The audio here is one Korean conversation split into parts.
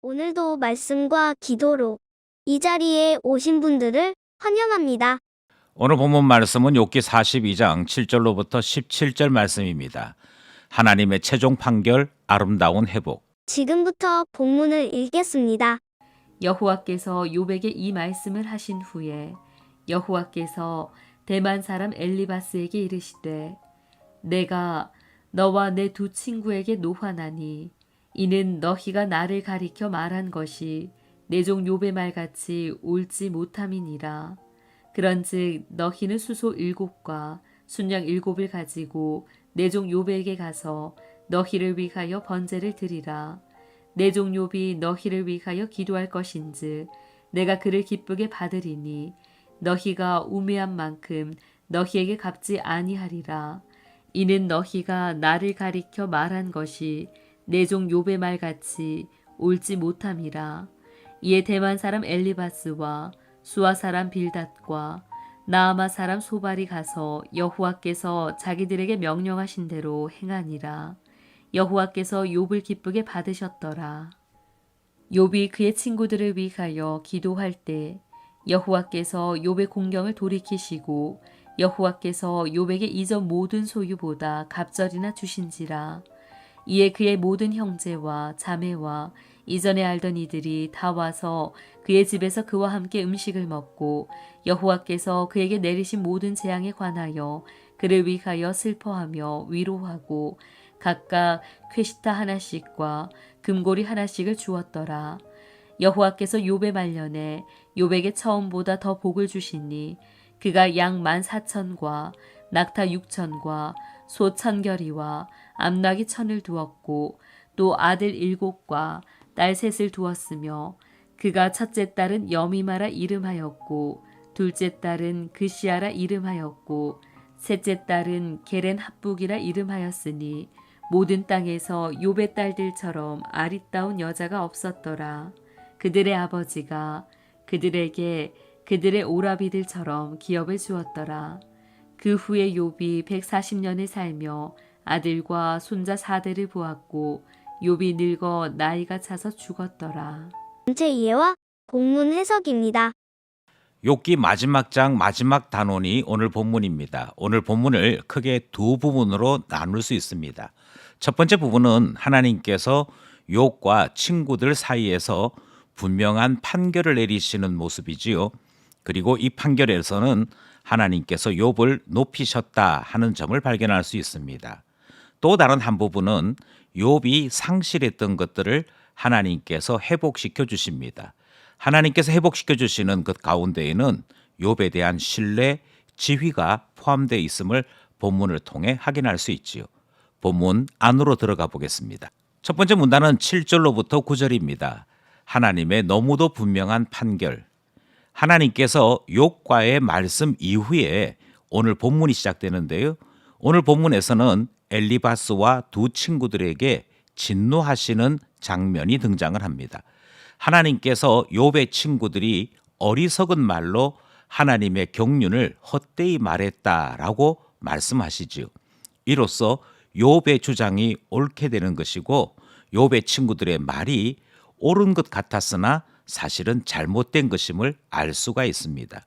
오늘도 말씀과 기도로 이 자리에 오신 분들을 환영합니다. 오늘 본문 말씀은 욥기 42장 7절로부터 17절 말씀입니다. 하나님의 최종 판결, 아름다운 회복. 지금부터 본문을 읽겠습니다. 여호와께서 욥에게 이 말씀을 하신 후에 여호와께서 대만 사람 엘리바스에게 이르시되 내가 너와 내 두 친구에게 노하나니 이는 너희가 나를 가리켜 말한 것이 내 종 욥의 말같이 옳지 못함이니라. 그런즉 너희는 수소 7과 순양 7을 가지고 내 종 욥에게 가서 너희를 위하여 번제를 드리라. 내 종 욥이 너희를 위하여 기도할 것인즉 내가 그를 기쁘게 받으리니 너희가 우매한 만큼 너희에게 갚지 아니하리라. 이는 너희가 나를 가리켜 말한 것이 내 종 욥의 말같이 옳지 못함이라. 이에 대만 사람 엘리바스와 수아 사람 빌닷과 나아마 사람 소발이 가서 여호와께서 자기들에게 명령하신 대로 행하니라. 여호와께서 욥을 기쁘게 받으셨더라. 욥이 그의 친구들을 위하여 기도할 때 여호와께서 욥의 공경을 돌이키시고 여호와께서 욥에게 이전 모든 소유보다 갑절이나 주신지라. 이에 그의 모든 형제와 자매와 이전에 알던 이들이 다 와서 그의 집에서 그와 함께 음식을 먹고 여호와께서 그에게 내리신 모든 재앙에 관하여 그를 위하여 슬퍼하며 위로하고 각각 쾌시타 하나씩과 금고리 하나씩을 주었더라. 여호와께서 욥의 말년에 욥에게 처음보다 더 복을 주시니 그가 양 14,000과 낙타 6,000과 소 1,000결이와 암낙이 1,000을 두었고 또 아들 7과 딸 3을 두었으며 그가 첫째 딸은 여미마라 이름하였고 둘째 딸은 그시아라 이름하였고 셋째 딸은 게렌 합북이라 이름하였으니 모든 땅에서 욥의 딸들처럼 아리따운 여자가 없었더라. 그들의 아버지가 그들에게 그들의 오라비들처럼 기업을 주었더라. 그 후에 욥이 140년을 살며 아들과 손자 4대를 보았고 욥이 늙어 나이가 차서 죽었더라. 전체 이해와 본문 해석입니다. 욥기 마지막 장 마지막 단원이 오늘 본문입니다. 오늘 본문을 크게 두 부분으로 나눌 수 있습니다. 첫 번째 부분은 하나님께서 욥과 친구들 사이에서 분명한 판결을 내리시는 모습이지요. 그리고 이 판결에서는 하나님께서 욥을 높이셨다 하는 점을 발견할 수 있습니다. 또 다른 한 부분은 욥이 상실했던 것들을 하나님께서 회복시켜 주십니다. 하나님께서 회복시켜 주시는 것 가운데에는 욥에 대한 신뢰, 지휘가 포함되어 있음을 본문을 통해 확인할 수 있지요. 본문 안으로 들어가 보겠습니다. 첫 번째 문단은 7절로부터 9절입니다. 하나님의 너무도 분명한 판결. 하나님께서 욥과의 말씀 이후에 오늘 본문이 시작되는데요. 오늘 본문에서는 엘리바스와 두 친구들에게 진노하시는 장면이 등장을 합니다. 하나님께서 욥의 친구들이 어리석은 말로 하나님의 경륜을 헛되이 말했다라고 말씀하시지요. 이로써 욥의 주장이 옳게 되는 것이고 욥의 친구들의 말이 옳은 것 같았으나 사실은 잘못된 것임을 알 수가 있습니다.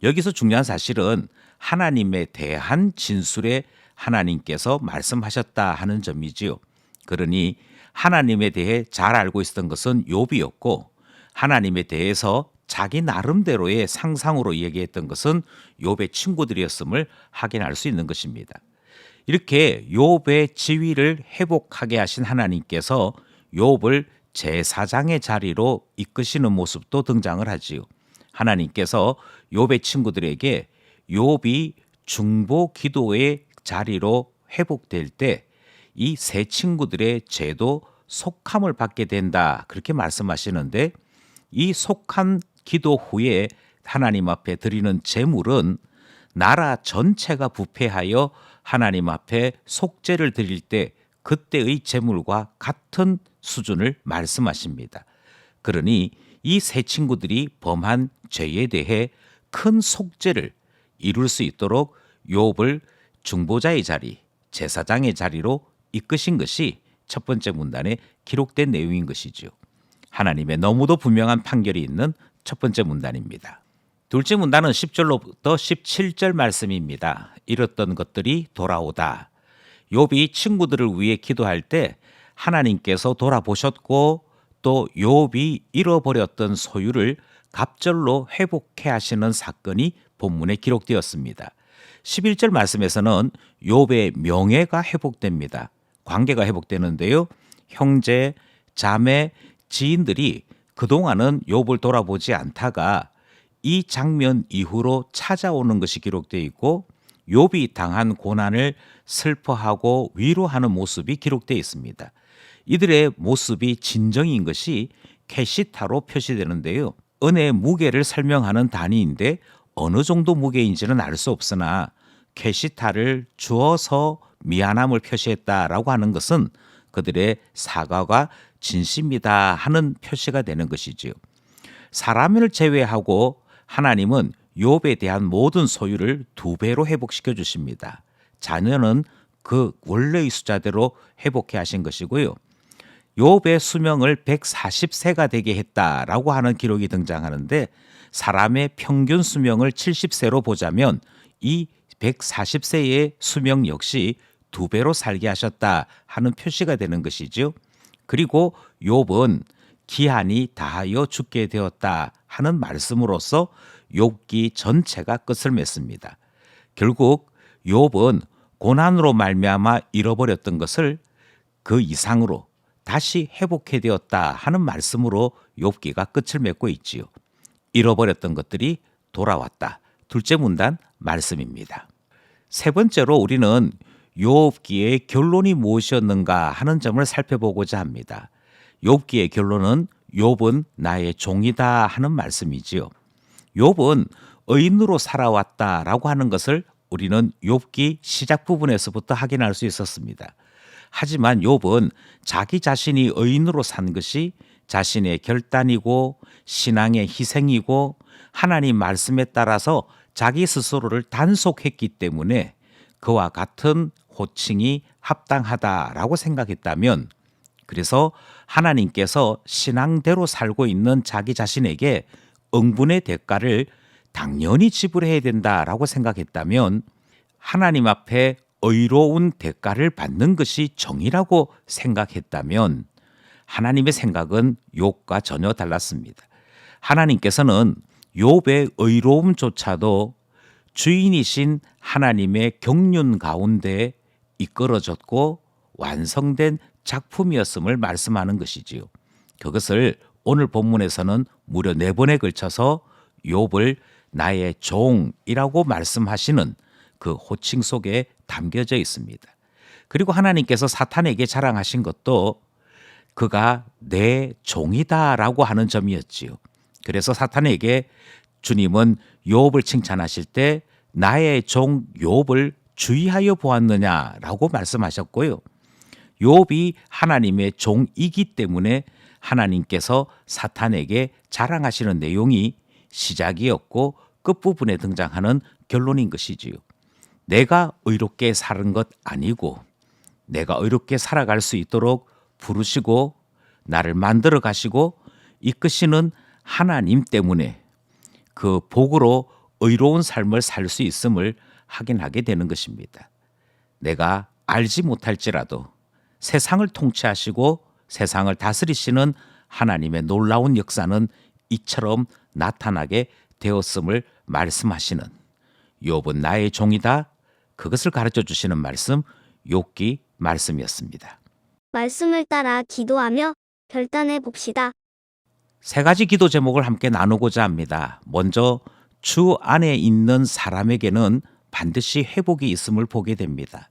여기서 중요한 사실은 하나님에 대한 진술에 하나님께서 말씀하셨다 하는 점이지요. 그러니 하나님에 대해 잘 알고 있었던 것은 욥이었고 하나님에 대해서 자기 나름대로의 상상으로 얘기했던 것은 욥의 친구들이었음을 확인할 수 있는 것입니다. 이렇게 욥의 지위를 회복하게 하신 하나님께서 욥을 제사장의 자리로 이끄시는 모습도 등장을 하지요. 하나님께서 욥의 친구들에게 욥이 중보 기도의 자리로 회복될 때 이 세 친구들의 죄도 속함을 받게 된다 그렇게 말씀하시는데 이 속한 기도 후에 하나님 앞에 드리는 제물은 나라 전체가 부패하여 하나님 앞에 속죄를 드릴 때 그때의 제물과 같은 수준을 말씀하십니다. 그러니 이 세 친구들이 범한 죄에 대해 큰 속죄를 이룰 수 있도록 욥을 중보자의 자리, 제사장의 자리로 이끄신 것이 첫 번째 문단에 기록된 내용인 것이지요. 하나님의 너무도 분명한 판결이 있는 첫 번째 문단입니다. 둘째 문단은 10절로부터 17절 말씀입니다. 잃었던 것들이 돌아오다. 욥이 친구들을 위해 기도할 때 하나님께서 돌아보셨고 또 욥이 잃어버렸던 소유를 갑절로 회복해 하시는 사건이 본문에 기록되었습니다. 11절 말씀에서는 욥의 명예가 회복됩니다. 관계가 회복되는데요. 형제, 자매, 지인들이 그동안은 욥을 돌아보지 않다가 이 장면 이후로 찾아오는 것이 기록되어 있고 욥이 당한 고난을 슬퍼하고 위로하는 모습이 기록되어 있습니다. 이들의 모습이 진정인 것이 캐시타로 표시되는데요. 은혜의 무게를 설명하는 단위인데 어느 정도 무게인지는 알 수 없으나 캐시타를 주어서 미안함을 표시했다라고 하는 것은 그들의 사과가 진심이다 하는 표시가 되는 것이지요. 사람을 제외하고 하나님은 욥에 대한 모든 소유를 2배로 회복시켜 주십니다. 자녀는 그 원래의 숫자대로 회복해 하신 것이고요. 욥의 수명을 140세가 되게 했다라고 하는 기록이 등장하는데 사람의 평균 수명을 70세로 보자면 이 140세의 수명 역시 2배로 살게 하셨다 하는 표시가 되는 것이죠. 그리고 욥은 기한이 다하여 죽게 되었다 하는 말씀으로써 욥기 전체가 끝을 맺습니다. 결국 욥은 고난으로 말미암아 잃어버렸던 것을 그 이상으로 다시 회복해 되었다 하는 말씀으로 욥기가 끝을 맺고 있지요. 잃어버렸던 것들이 돌아왔다. 둘째 문단 말씀입니다. 세 번째로 우리는 욥기의 결론이 무엇이었는가 하는 점을 살펴보고자 합니다. 욥기의 결론은 욥은 나의 종이다 하는 말씀이지요. 욥은 의인으로 살아왔다라고 하는 것을 우리는 욥기 시작 부분에서부터 확인할 수 있었습니다. 하지만 욥은 자기 자신이 의인으로 산 것이 자신의 결단이고 신앙의 희생이고 하나님 말씀에 따라서 자기 스스로를 단속했기 때문에 그와 같은 호칭이 합당하다라고 생각했다면 그래서 하나님께서 신앙대로 살고 있는 자기 자신에게 응분의 대가를 당연히 지불해야 된다라고 생각했다면 하나님 앞에 의로운 대가를 받는 것이 정의라고 생각했다면 하나님의 생각은 욥과 전혀 달랐습니다. 하나님께서는 욥의 의로움조차도 주인이신 하나님의 경륜 가운데 이끌어졌고 완성된 작품이었음을 말씀하는 것이지요. 그것을 오늘 본문에서는 무려 4번에 걸쳐서 욥을 나의 종이라고 말씀하시는 그 호칭 속에 담겨져 있습니다. 그리고 하나님께서 사탄에게 자랑하신 것도 그가 내 종이다라고 하는 점이었지요. 그래서 사탄에게 주님은 욥을 칭찬하실 때 나의 종 욥을 주의하여 보았느냐라고 말씀하셨고요. 욥이 하나님의 종이기 때문에 하나님께서 사탄에게 자랑하시는 내용이 시작이었고 끝부분에 등장하는 결론인 것이지요. 내가 의롭게 사는 것 아니고 내가 의롭게 살아갈 수 있도록 부르시고 나를 만들어 가시고 이끄시는 하나님 때문에 그 복으로 의로운 삶을 살 수 있음을 확인하게 되는 것입니다. 내가 알지 못할지라도 세상을 통치하시고 세상을 다스리시는 하나님의 놀라운 역사는 이처럼 나타나게 되었음을 말씀하시는 욥은 나의 종이다. 그것을 가르쳐 주시는 말씀 욥기 말씀이었습니다. 말씀을 따라 기도하며 결단해 봅시다. 3가지 기도 제목을 함께 나누고자 합니다. 먼저 주 안에 있는 사람에게는 반드시 회복이 있음을 보게 됩니다.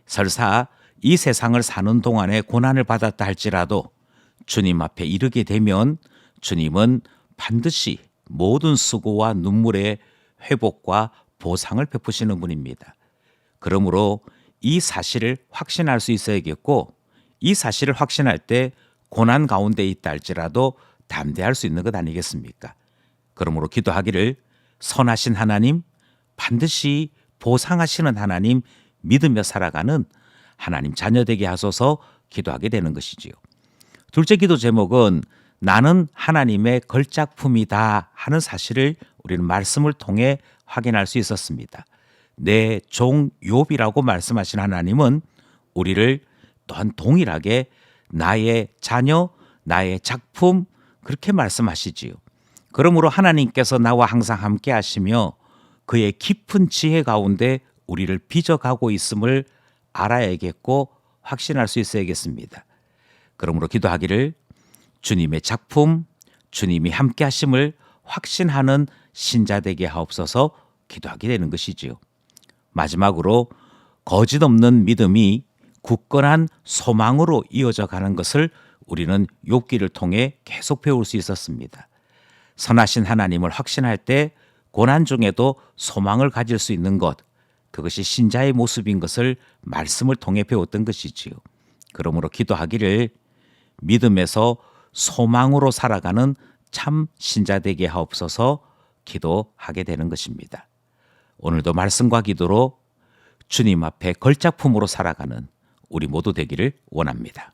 설사 이 세상을 사는 동안에 고난을 받았다 할지라도 주님 앞에 이르게 되면 주님은 반드시 모든 수고와 눈물의 회복과 보상을 베푸시는 분입니다. 그러므로 이 사실을 확신할 수 있어야겠고 이 사실을 확신할 때 고난 가운데 있다 할지라도 담대할 수 있는 것 아니겠습니까? 그러므로 기도하기를 선하신 하나님, 반드시 보상하시는 하나님 믿으며 살아가는 하나님 자녀 되게 하소서 기도하게 되는 것이지요. 둘째 기도 제목은 나는 하나님의 걸작품이다 하는 사실을 우리는 말씀을 통해 확인할 수 있었습니다. 내 종 욥이라고 말씀하신 하나님은 우리를 또한 동일하게 나의 자녀, 나의 작품 그렇게 말씀하시지요. 그러므로 하나님께서 나와 항상 함께 하시며 그의 깊은 지혜 가운데 우리를 빚어가고 있음을 알아야겠고 확신할 수 있어야겠습니다. 그러므로 기도하기를 주님의 작품, 주님이 함께 하심을 확신하는 신자 되게 하옵소서 기도하게 되는 것이지요. 마지막으로 거짓 없는 믿음이 굳건한 소망으로 이어져 가는 것을 우리는 욥기를 통해 계속 배울 수 있었습니다. 선하신 하나님을 확신할 때 고난 중에도 소망을 가질 수 있는 것, 그것이 신자의 모습인 것을 말씀을 통해 배웠던 것이지요. 그러므로 기도하기를 믿음에서 소망으로 살아가는 참 신자 되게 하옵소서 기도하게 되는 것입니다. 오늘도 말씀과 기도로 주님 앞에 걸작품으로 살아가는 우리 모두 되기를 원합니다.